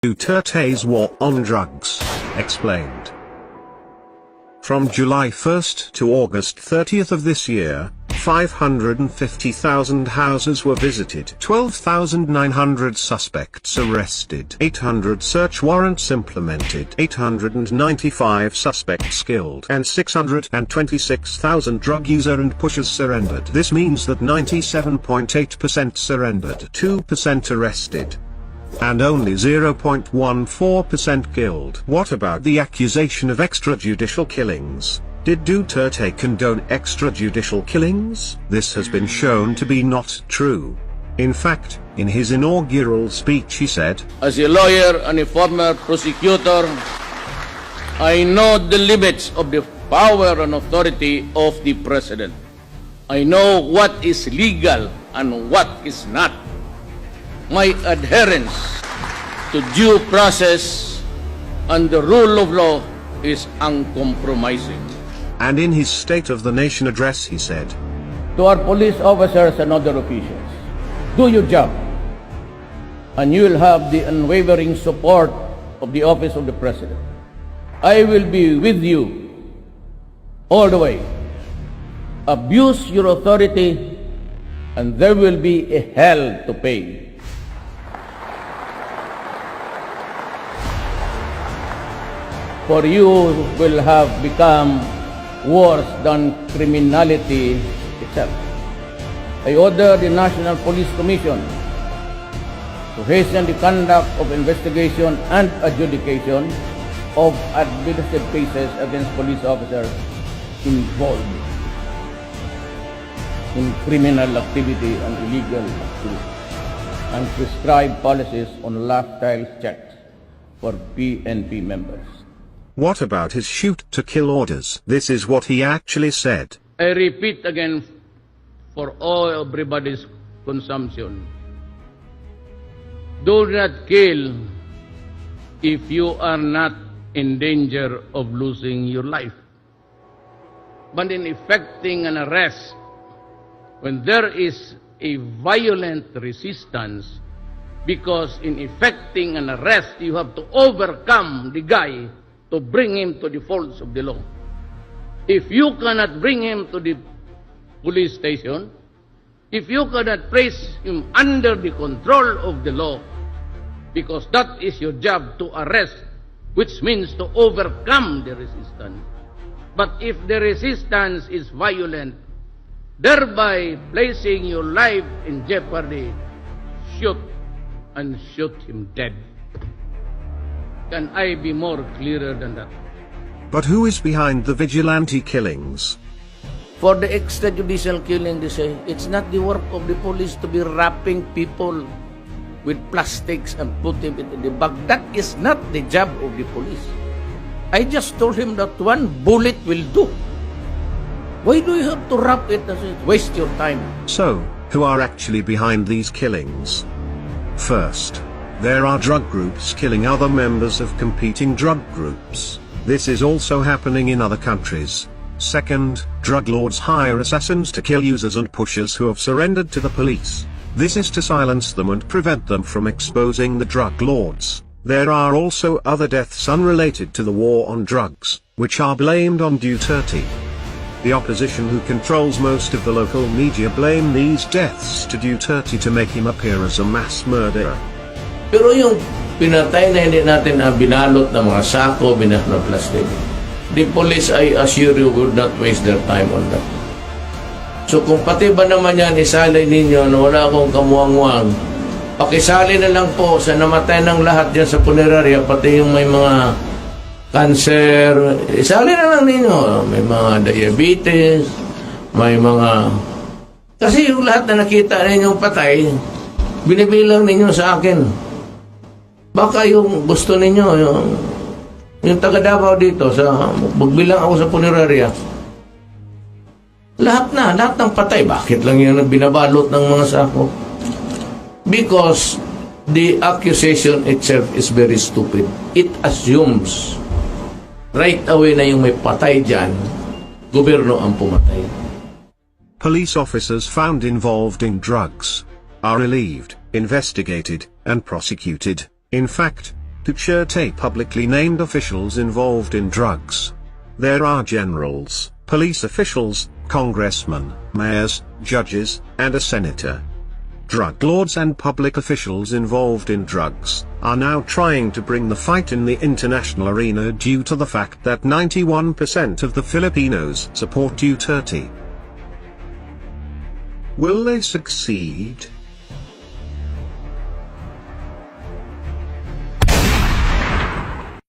Duterte's war on drugs, explained. From July 1st to August 30th of this year, 550,000 houses were visited, 12,900 suspects arrested, 800 search warrants implemented, 895 suspects killed, and 626,000 drug user and pushers surrendered. This means that 97.8% surrendered, 2% arrested, and only 0.14% killed. What about the accusation of extrajudicial killings? Did Duterte condone extrajudicial killings? This has been shown to be not true. In fact, in his inaugural speech he said, "As a lawyer and a former prosecutor, I know the limits of the power and authority of the President. I know what is legal and what is not. My adherence to due process and the rule of law is uncompromising." And in his State of the Nation address he said, To our police officers and other officials, do your job, and you will have the unwavering support of the Office of the President. I will be with you all the way. Abuse your authority, and there will be a hell to pay. For you will have become worse than criminality itself. I order the National Police Commission to hasten the conduct of investigation and adjudication of administrative cases against police officers involved in criminal activity and illegal activity, and prescribe policies on lifestyle checks for PNP members. what about his shoot-to-kill orders? This is what he actually said. I repeat again for all everybody's consumption. Do not kill if you are not in danger of losing your life. But in effecting an arrest, when there is a violent resistance, because in effecting an arrest, you have to overcome the guy to bring him to the folds of the law. If you cannot bring him to the police station, if you cannot place him under the control of the law, because that is your job, to arrest, which means to overcome the resistance. But if the resistance is violent, thereby placing your life in jeopardy, shoot and shoot him dead. Can I be more clearer than that? But who is behind the vigilante killings? For the extrajudicial killing, they say, it's not the work of the police to be wrapping people with plastics and put them in the bag. That is not the job of the police. I just told him that one bullet will do. Why do you have to wrap it? Waste your time. So, who are actually behind these killings? First, there are drug groups killing other members of competing drug groups. This is also happening in other countries. Second, drug lords hire assassins to kill users and pushers who have surrendered to the police. This is to silence them and prevent them from exposing the drug lords. There are also other deaths unrelated to the war on drugs, which are blamed on Duterte. The opposition, who controls most of the local media, blame these deaths to Duterte to make him appear as a mass murderer. Pero yung pinatay na hindi natin na binalot ng mga sako, binalot na plastic, the police, I assure you, would not waste their time on that. So kung pati ba naman yan isalay ninyo na wala akong kamuangwang, pakisali na lang po sa namatay ng lahat dyan sa punerarya, pati yung may mga cancer, isali na lang ninyo. May mga diabetes, may mga... Kasi yung lahat na nakita ninyong patay, binibilang ninyo sa akin. Baka yung gusto ninyo, yung taga Davao dito, magbilang ako sa punerarya, lahat ng patay. Bakit lang yun binabalot ng mga sako? Because the accusation itself is very stupid. It assumes right away na yung may patay dyan, gobyerno ang pumatay. Police officers found involved in drugs are relieved, investigated, and prosecuted. In fact, Duterte publicly named officials involved in drugs. There are generals, police officials, congressmen, mayors, judges, and a senator. Drug lords and public officials involved in drugs are now trying to bring the fight in the international arena due to the fact that 91% of the Filipinos support Duterte. Will they succeed?